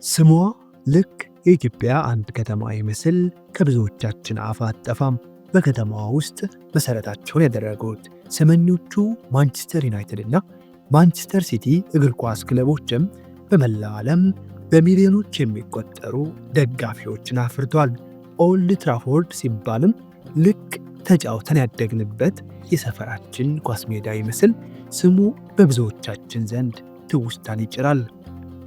ስሟ ልክ የኢትዮጵያ አንድ ከተማ ይመስል ከብዙዎቻችን አፍ አትጠፋም። በከተማዋ ውስጥ መሠረታቸውን ያደረጉት ሰመኞቹ ማንቸስተር ዩናይትድ እና ማንቸስተር ሲቲ እግር ኳስ ክለቦችም በመላው ዓለም በሚሊዮኖች የሚቆጠሩ ደጋፊዎችን አፍርቷል። ኦልድ ትራፎርድ ሲባልም ልክ ተጫውተን ያደግንበት የሰፈራችን ኳስ ሜዳ ይመስል ስሙ በብዙዎቻችን ዘንድ ትውስታን ይጭራል።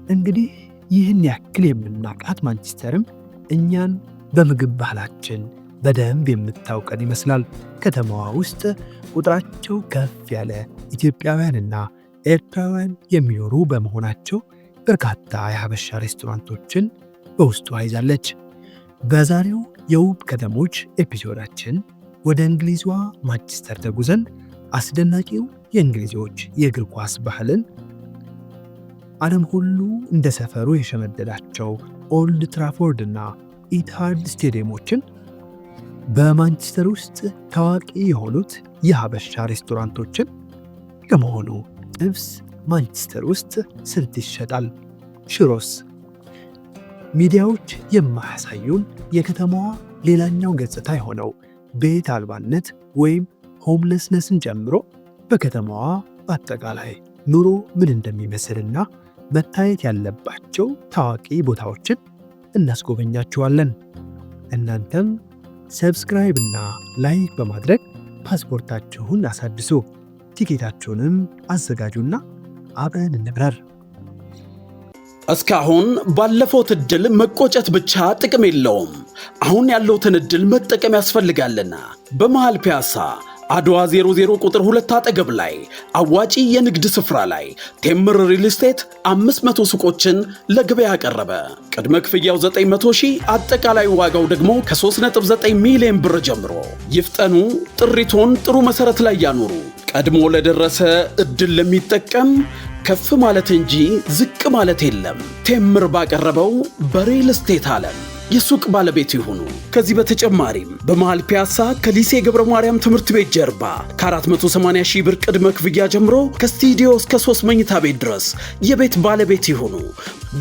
እንግዲህ ይህን ያክል የምናውቃት ማንቸስተርም እኛን በምግብ ባህላችን በደንብ የምታውቀን ይመስላል። ከተማዋ ውስጥ ቁጥራቸው ከፍ ያለ ኢትዮጵያውያንና ኤርትራውያን የሚኖሩ በመሆናቸው በርካታ የሀበሻ ሬስቶራንቶችን በውስጧ ይዛለች። በዛሬው የውብ ከተሞች ኤፒሶዳችን ወደ እንግሊዟ ማንቸስተር ተጉዘን አስደናቂው የእንግሊዞች የእግር ኳስ ባህልን፣ ዓለም ሁሉ እንደ ሰፈሩ የሸመደዳቸው ኦልድ ትራፎርድ እና ኢትሃድ ስቴዲየሞችን፣ በማንቸስተር ውስጥ ታዋቂ የሆኑት የሀበሻ ሬስቶራንቶችን፣ ለመሆኑ ጥብስ ማንቸስተር ውስጥ ስንት ይሸጣል? ሽሮስ? ሚዲያዎች የማያሳዩን የከተማዋ ሌላኛው ገጽታ የሆነው ቤት አልባነት ወይም ሆምለስነስን ጨምሮ በከተማዋ በአጠቃላይ ኑሮ ምን እንደሚመስልና መታየት ያለባቸው ታዋቂ ቦታዎችን እናስጎበኛችኋለን። እናንተም ሰብስክራይብ እና ላይክ በማድረግ ፓስፖርታችሁን አሳድሱ፣ ቲኬታችሁንም አዘጋጁና አብረን እንብረር። እስካሁን ባለፈው እድል መቆጨት ብቻ ጥቅም የለውም። አሁን ያለውትን እድል መጠቀም ያስፈልጋልና በመሃል ፒያሳ አድዋ 00 ቁጥር 2 አጠገብ ላይ አዋጪ የንግድ ስፍራ ላይ ቴምር ሪል ስቴት 500 ሱቆችን ለገበያ ያቀረበ። ቅድመ ክፍያው 900,000፣ አጠቃላይ ዋጋው ደግሞ ከ3.9 ሚሊዮን ብር ጀምሮ። ይፍጠኑ፣ ጥሪቶን ጥሩ መሰረት ላይ ያኑሩ። ቀድሞ ለደረሰ እድል ለሚጠቀም ከፍ ማለት እንጂ ዝቅ ማለት የለም። ቴምር ባቀረበው በሪል ስቴት ዓለም የሱቅ ባለቤት ይሁኑ። ከዚህ በተጨማሪም በመሃል ፒያሳ ከሊሴ ገብረ ማርያም ትምህርት ቤት ጀርባ ከ480,000 ብር ቅድመ ክፍያ ጀምሮ ከስቱዲዮ እስከ 3 መኝታ ቤት ድረስ የቤት ባለቤት ይሁኑ።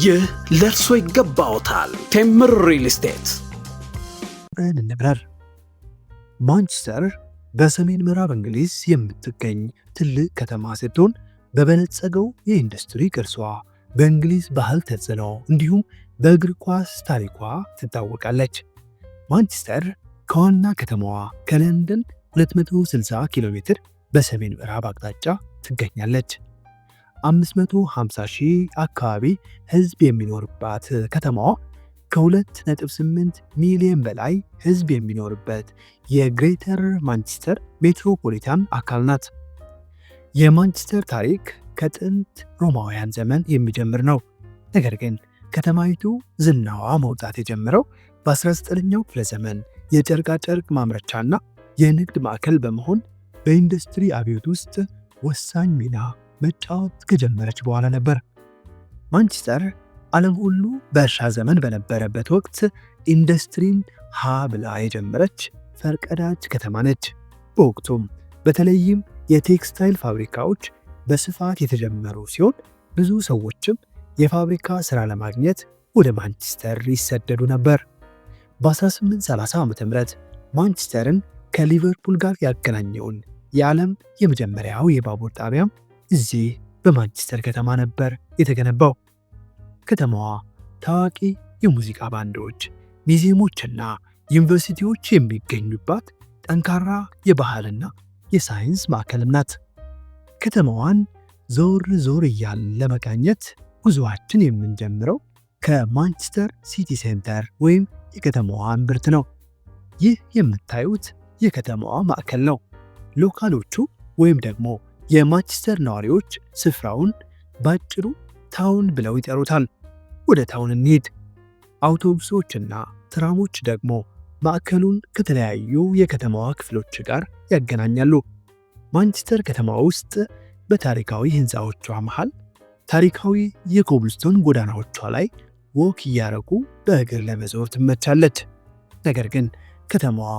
ይህ ለእርሶ ይገባዎታል። ቴምር ሪል ስቴት። እንብረር። ማንቸስተር በሰሜን ምዕራብ እንግሊዝ የምትገኝ ትልቅ ከተማ ስትሆን በበለጸገው የኢንዱስትሪ ቅርሷ፣ በእንግሊዝ ባህል ተጽዕኖ እንዲሁም በእግር ኳስ ታሪኳ ትታወቃለች። ማንቸስተር ከዋና ከተማዋ ከለንደን 260 ኪሎ ሜትር በሰሜን ምዕራብ አቅጣጫ ትገኛለች። 550,000 አካባቢ ሕዝብ የሚኖርባት ከተማዋ ከ2.8 ሚሊዮን በላይ ሕዝብ የሚኖርበት የግሬተር ማንቸስተር ሜትሮፖሊታን አካል ናት። የማንቸስተር ታሪክ ከጥንት ሮማውያን ዘመን የሚጀምር ነው። ነገር ግን ከተማይቱ ዝናዋ መውጣት የጀመረው በ19ኛው ክፍለ ዘመን የጨርቃጨርቅ ማምረቻና የንግድ ማዕከል በመሆን በኢንዱስትሪ አብዮት ውስጥ ወሳኝ ሚና መጫወት ከጀመረች በኋላ ነበር። ማንቸስተር ዓለም ሁሉ በእርሻ ዘመን በነበረበት ወቅት ኢንዱስትሪን ሀ ብላ የጀመረች ፈርቀዳጅ ከተማ ነች። በወቅቱም በተለይም የቴክስታይል ፋብሪካዎች በስፋት የተጀመሩ ሲሆን ብዙ ሰዎችም የፋብሪካ ሥራ ለማግኘት ወደ ማንቸስተር ይሰደዱ ነበር። በ1830 ዓ.ም ማንቸስተርን ከሊቨርፑል ጋር ያገናኘውን የዓለም የመጀመሪያው የባቡር ጣቢያም እዚህ በማንቸስተር ከተማ ነበር የተገነባው። ከተማዋ ታዋቂ የሙዚቃ ባንዶች፣ ሙዚየሞችና ዩኒቨርሲቲዎች የሚገኙባት ጠንካራ የባህልና የሳይንስ ማዕከልም ናት። ከተማዋን ዞር ዞር እያልን ለመቃኘት ጉዞአችን የምንጀምረው ከማንቸስተር ሲቲ ሴንተር ወይም የከተማዋ እምብርት ነው። ይህ የምታዩት የከተማዋ ማዕከል ነው። ሎካሎቹ ወይም ደግሞ የማንቸስተር ነዋሪዎች ስፍራውን ባጭሩ ታውን ብለው ይጠሩታል። ወደ ታውን እንሂድ። አውቶቡሶችና ትራሞች ደግሞ ማዕከሉን ከተለያዩ የከተማዋ ክፍሎች ጋር ያገናኛሉ። ማንቸስተር ከተማ ውስጥ በታሪካዊ ሕንፃዎቿ መሃል ታሪካዊ የኮብልስቶን ጎዳናዎቿ ላይ ወክ እያረጉ በእግር ለመዞር ትመቻለች። ነገር ግን ከተማዋ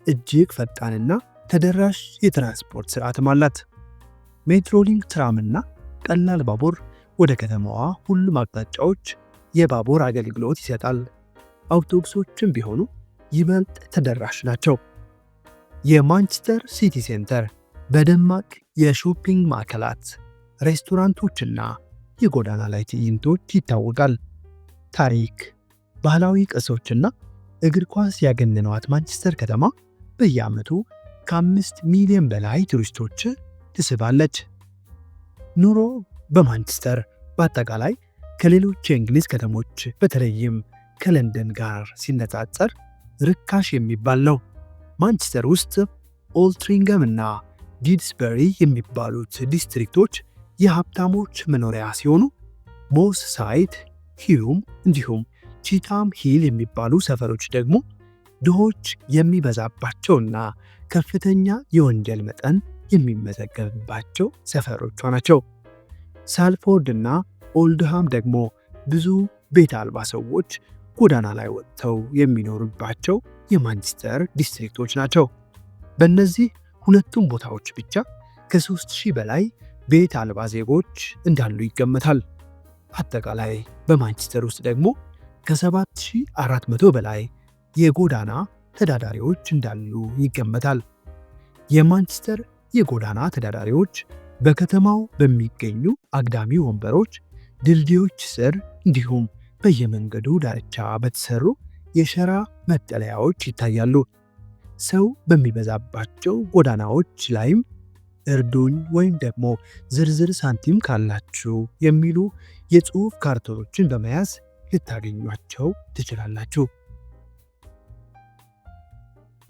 እጅግ ፈጣንና ተደራሽ የትራንስፖርት ስርዓትም አላት። ሜትሮሊንክ ትራምና ቀላል ባቡር ወደ ከተማዋ ሁሉም አቅጣጫዎች የባቡር አገልግሎት ይሰጣል። አውቶቡሶችም ቢሆኑ ይበልጥ ተደራሽ ናቸው። የማንቸስተር ሲቲ ሴንተር በደማቅ የሾፒንግ ማዕከላት፣ ሬስቶራንቶችና የጎዳና ላይ ትዕይንቶች ይታወቃል። ታሪክ፣ ባህላዊ ቅርሶችና እግር ኳስ ያገነኗት ማንቸስተር ከተማ በየዓመቱ ከ5 ሚሊዮን በላይ ቱሪስቶች ትስባለች። ኑሮ በማንቸስተር በአጠቃላይ ከሌሎች የእንግሊዝ ከተሞች በተለይም ከለንደን ጋር ሲነጻጸር ርካሽ የሚባል ነው። ማንቸስተር ውስጥ ኦልትሪንገም እና ዲድስበሪ የሚባሉት ዲስትሪክቶች የሀብታሞች መኖሪያ ሲሆኑ ሞስ ሳይድ፣ ሂዩም እንዲሁም ቺታም ሂል የሚባሉ ሰፈሮች ደግሞ ድሆች የሚበዛባቸውና ከፍተኛ የወንጀል መጠን የሚመዘገብባቸው ሰፈሮቿ ናቸው። ሳልፎርድ እና ኦልድሃም ደግሞ ብዙ ቤት አልባ ሰዎች ጎዳና ላይ ወጥተው የሚኖሩባቸው የማንቸስተር ዲስትሪክቶች ናቸው። በእነዚህ ሁለቱም ቦታዎች ብቻ ከ3000 በላይ ቤት አልባ ዜጎች እንዳሉ ይገመታል። አጠቃላይ በማንቸስተር ውስጥ ደግሞ ከ7400 በላይ የጎዳና ተዳዳሪዎች እንዳሉ ይገመታል። የማንቸስተር የጎዳና ተዳዳሪዎች በከተማው በሚገኙ አግዳሚ ወንበሮች፣ ድልድዮች ስር እንዲሁም በየመንገዱ ዳርቻ በተሰሩ የሸራ መጠለያዎች ይታያሉ። ሰው በሚበዛባቸው ጎዳናዎች ላይም እርዱኝ ወይም ደግሞ ዝርዝር ሳንቲም ካላችሁ የሚሉ የጽሑፍ ካርቶኖችን በመያዝ ልታገኟቸው ትችላላችሁ።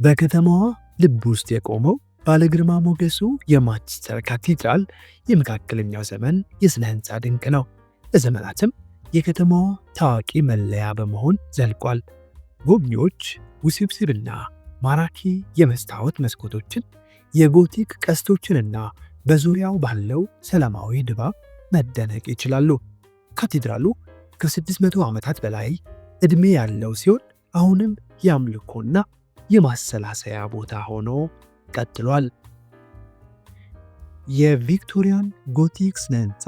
በከተማዋ ልብ ውስጥ የቆመው ባለግርማ ሞገሱ የማንቸስተር ካቴድራል የመካከለኛው ዘመን የሥነ ሕንፃ ድንቅ ነው። ለዘመናትም የከተማዋ ታዋቂ መለያ በመሆን ዘልቋል። ጎብኚዎች ውስብስብና ማራኪ የመስታወት መስኮቶችን፣ የጎቲክ ቀስቶችንና በዙሪያው ባለው ሰላማዊ ድባብ መደነቅ ይችላሉ። ካቴድራሉ ከ600 ዓመታት በላይ ዕድሜ ያለው ሲሆን አሁንም የአምልኮና የማሰላሰያ ቦታ ሆኖ ቀጥሏል። የቪክቶሪያን ጎቲክ ስነ ሕንፃ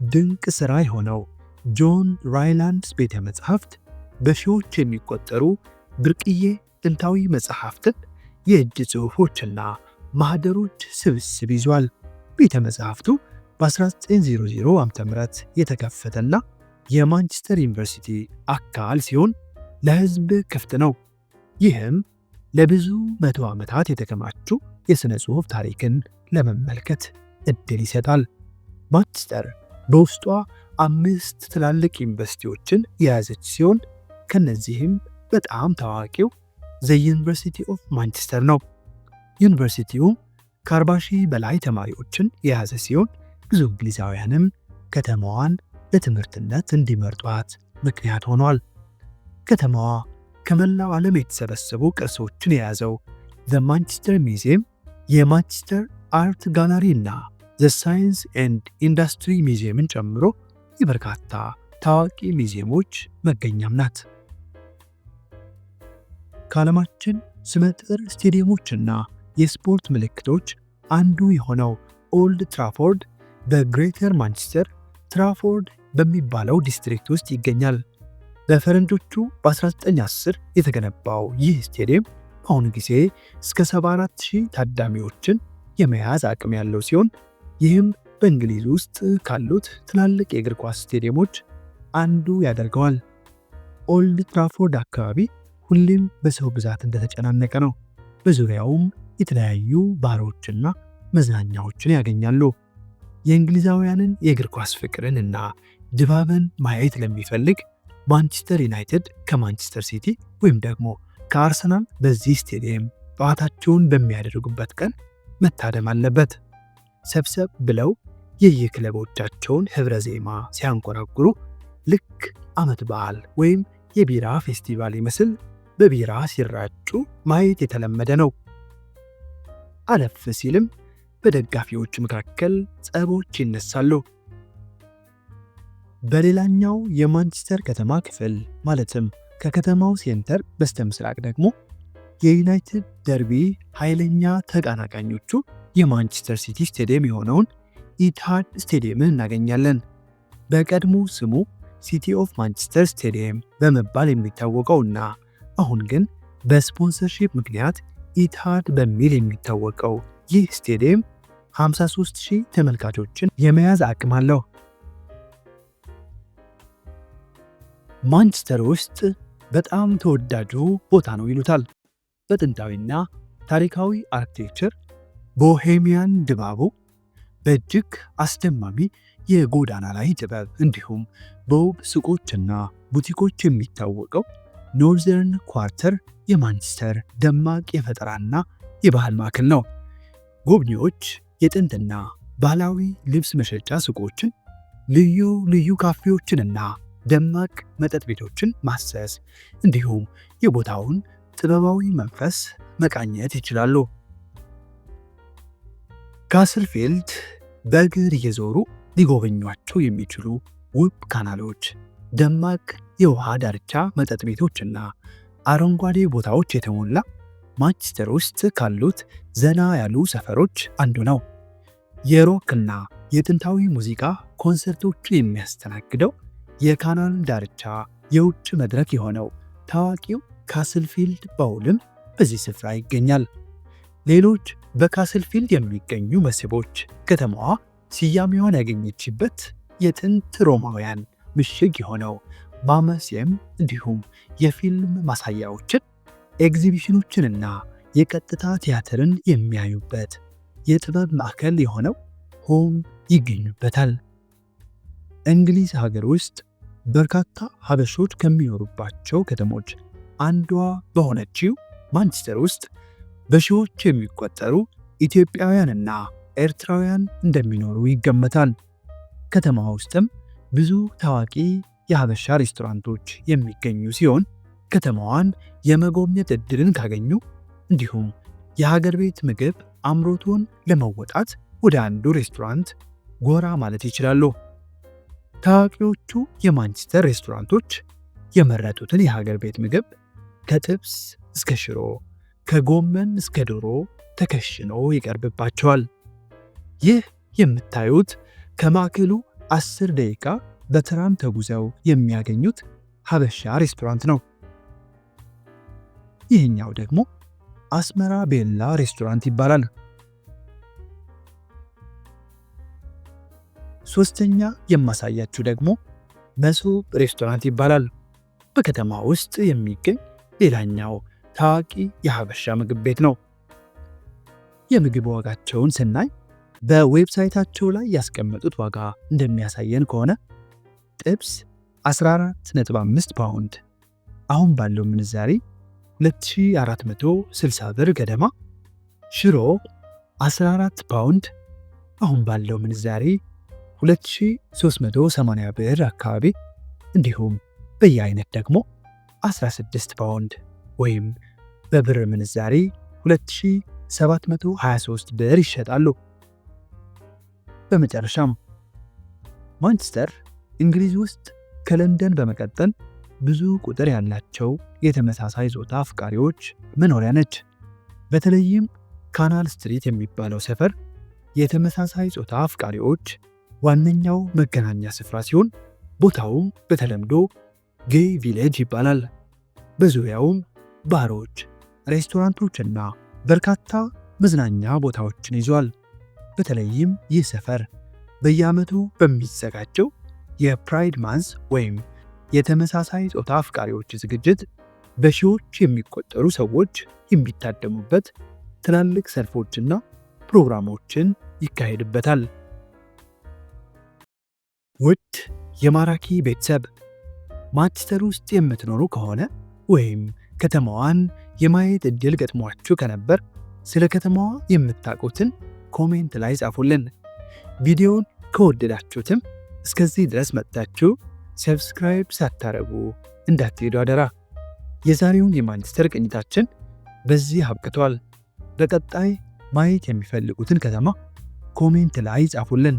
ድንቅ ሥራ የሆነው ጆን ራይላንድስ ቤተ መጻሕፍት በሺዎች የሚቆጠሩ ብርቅዬ ጥንታዊ መጽሐፍትን፣ የእጅ ጽሑፎችና ማኅደሮች ስብስብ ይዟል። ቤተ መጻሕፍቱ በ1900 ዓ.ም የተከፈተና የማንቸስተር ዩኒቨርሲቲ አካል ሲሆን ለሕዝብ ክፍት ነው። ይህም ለብዙ መቶ ዓመታት የተከማቹ የሥነ ጽሑፍ ታሪክን ለመመልከት ዕድል ይሰጣል። ማንቸስተር በውስጧ 5 ትላልቅ ዩኒቨርሲቲዎችን የያዘች ሲሆን ከነዚህም በጣም ታዋቂው ዘ ዩኒቨርሲቲ ኦፍ ማንቸስተር ነው። ዩኒቨርሲቲው ከ40,000 በላይ ተማሪዎችን የያዘ ሲሆን ብዙ እንግሊዛውያንም ከተማዋን ለትምህርትነት እንዲመርጧት ምክንያት ሆኗል። ከተማዋ ከመላው ዓለም የተሰበሰቡ ቅርሶችን የያዘው ዘ ማንቸስተር ሚዚየም፣ የማንቸስተር አርት ጋላሪ እና ዘ ሳይንስ ኤንድ ኢንዱስትሪ ሚዚየምን ጨምሮ የበርካታ ታዋቂ ሚዚየሞች መገኛም ናት። ከዓለማችን ስመጥር ስቴዲየሞችና የስፖርት ምልክቶች አንዱ የሆነው ኦልድ ትራፎርድ በግሬተር ማንቸስተር ትራፎርድ በሚባለው ዲስትሪክት ውስጥ ይገኛል። በፈረንጆቹ በ1910 የተገነባው ይህ ስቴዲየም በአሁኑ ጊዜ እስከ 74,000 ታዳሚዎችን የመያዝ አቅም ያለው ሲሆን ይህም በእንግሊዝ ውስጥ ካሉት ትላልቅ የእግር ኳስ ስቴዲየሞች አንዱ ያደርገዋል። ኦልድ ትራፎርድ አካባቢ ሁሌም በሰው ብዛት እንደተጨናነቀ ነው። በዙሪያውም የተለያዩ ባሮችና መዝናኛዎችን ያገኛሉ። የእንግሊዛውያንን የእግር ኳስ ፍቅርን እና ድባብን ማየት ለሚፈልግ ማንቸስተር ዩናይትድ ከማንቸስተር ሲቲ ወይም ደግሞ ከአርሰናል በዚህ ስቴዲየም ጨዋታቸውን በሚያደርጉበት ቀን መታደም አለበት። ሰብሰብ ብለው የየክለቦቻቸውን ህብረ ዜማ ሲያንቆራጉሩ ልክ ዓመት በዓል ወይም የቢራ ፌስቲቫል ይመስል በቢራ ሲራጩ ማየት የተለመደ ነው። አለፍ ሲልም በደጋፊዎች መካከል ጸቦች ይነሳሉ። በሌላኛው የማንቸስተር ከተማ ክፍል ማለትም ከከተማው ሴንተር በስተምስራቅ ደግሞ የዩናይትድ ደርቢ ኃይለኛ ተቀናቃኞቹ የማንቸስተር ሲቲ ስቴዲየም የሆነውን ኢትሃድ ስቴዲየምን እናገኛለን። በቀድሞ ስሙ ሲቲ ኦፍ ማንቸስተር ስቴዲየም በመባል የሚታወቀውና አሁን ግን በስፖንሰርሺፕ ምክንያት ኢትሃድ በሚል የሚታወቀው ይህ ስቴዲየም 53,000 ተመልካቾችን የመያዝ አቅም አለው። ማንቸስተር ውስጥ በጣም ተወዳጁ ቦታ ነው ይሉታል። በጥንታዊና ታሪካዊ አርኪቴክቸር፣ ቦሄሚያን ድባቡ፣ በእጅግ አስደማሚ የጎዳና ላይ ጥበብ እንዲሁም በውብ ሱቆችና ቡቲኮች የሚታወቀው ኖርዘርን ኳርተር የማንቸስተር ደማቅ የፈጠራና የባህል ማዕከል ነው። ጎብኚዎች የጥንትና ባህላዊ ልብስ መሸጫ ሱቆችን፣ ልዩ ልዩ ካፌዎችንና ደማቅ መጠጥ ቤቶችን ማሰስ እንዲሁም የቦታውን ጥበባዊ መንፈስ መቃኘት ይችላሉ። ካስልፊልድ በእግር እየዞሩ ሊጎበኟቸው የሚችሉ ውብ ካናሎች፣ ደማቅ የውሃ ዳርቻ መጠጥ ቤቶችና አረንጓዴ ቦታዎች የተሞላ ማንቸስተር ውስጥ ካሉት ዘና ያሉ ሰፈሮች አንዱ ነው። የሮክና የጥንታዊ ሙዚቃ ኮንሰርቶችን የሚያስተናግደው የካናል ዳርቻ የውጭ መድረክ የሆነው ታዋቂው ካስልፊልድ ባውልም በዚህ ስፍራ ይገኛል። ሌሎች በካስልፊልድ የሚገኙ መስህቦች ከተማዋ ስያሜዋን ያገኘችበት የጥንት ሮማውያን ምሽግ የሆነው ማመሲየም እንዲሁም የፊልም ማሳያዎችን፣ ኤግዚቢሽኖችንና የቀጥታ ቲያትርን የሚያዩበት የጥበብ ማዕከል የሆነው ሆም ይገኙበታል። እንግሊዝ ሀገር ውስጥ በርካታ ሀበሾች ከሚኖሩባቸው ከተሞች አንዷ በሆነችው ማንቸስተር ውስጥ በሺዎች የሚቆጠሩ ኢትዮጵያውያንና ኤርትራውያን እንደሚኖሩ ይገመታል። ከተማ ውስጥም ብዙ ታዋቂ የሀበሻ ሬስቶራንቶች የሚገኙ ሲሆን ከተማዋን የመጎብኘት ዕድልን ካገኙ እንዲሁም የሀገር ቤት ምግብ አምሮቶን ለመወጣት ወደ አንዱ ሬስቶራንት ጎራ ማለት ይችላሉ። ታዋቂዎቹ የማንቸስተር ሬስቶራንቶች የመረጡትን የሀገር ቤት ምግብ ከጥብስ እስከ ሽሮ፣ ከጎመን እስከ ዶሮ ተከሽኖ ይቀርብባቸዋል። ይህ የምታዩት ከማዕከሉ 10 ደቂቃ በትራም ተጉዘው የሚያገኙት ሀበሻ ሬስቶራንት ነው። ይህኛው ደግሞ አስመራ ቤላ ሬስቶራንት ይባላል። ሶስተኛ የማሳያችሁ ደግሞ መሶብ ሬስቶራንት ይባላል። በከተማ ውስጥ የሚገኝ ሌላኛው ታዋቂ የሀበሻ ምግብ ቤት ነው። የምግብ ዋጋቸውን ስናይ በዌብሳይታቸው ላይ ያስቀመጡት ዋጋ እንደሚያሳየን ከሆነ ጥብስ 14.5 ፓውንድ አሁን ባለው ምንዛሬ 2460 ብር ገደማ፣ ሽሮ 14 ፓውንድ አሁን ባለው ምንዛሬ 2380 ብር አካባቢ፣ እንዲሁም በየአይነት ደግሞ 16 ፓውንድ ወይም በብር ምንዛሬ 2723 ብር ይሸጣሉ። በመጨረሻም ማንቸስተር እንግሊዝ ውስጥ ከለንደን በመቀጠል ብዙ ቁጥር ያላቸው የተመሳሳይ ጾታ አፍቃሪዎች መኖሪያ ነች። በተለይም ካናል ስትሪት የሚባለው ሰፈር የተመሳሳይ ጾታ አፍቃሪዎች ዋነኛው መገናኛ ስፍራ ሲሆን ቦታውም በተለምዶ ጌይ ቪሌጅ ይባላል። በዙሪያውም ባሮች፣ ሬስቶራንቶችና በርካታ መዝናኛ ቦታዎችን ይዟል። በተለይም ይህ ሰፈር በየዓመቱ በሚዘጋጀው የፕራይድ ማንስ ወይም የተመሳሳይ ጾታ አፍቃሪዎች ዝግጅት በሺዎች የሚቆጠሩ ሰዎች የሚታደሙበት ትላልቅ ሰልፎችና ፕሮግራሞችን ይካሄድበታል። ውድ የማራኪ ቤተሰብ፣ ማንቸስተር ውስጥ የምትኖሩ ከሆነ ወይም ከተማዋን የማየት ዕድል ገጥሟችሁ ከነበር ስለ ከተማዋ የምታውቁትን ኮሜንት ላይ ጻፉልን። ቪዲዮውን ከወደዳችሁትም እስከዚህ ድረስ መጥታችሁ ሰብስክራይብ ሳታረጉ እንዳትሄዱ አደራ። የዛሬውን የማንቸስተር ቅኝታችን በዚህ አብቅቷል። በቀጣይ ማየት የሚፈልጉትን ከተማ ኮሜንት ላይ ጻፉልን።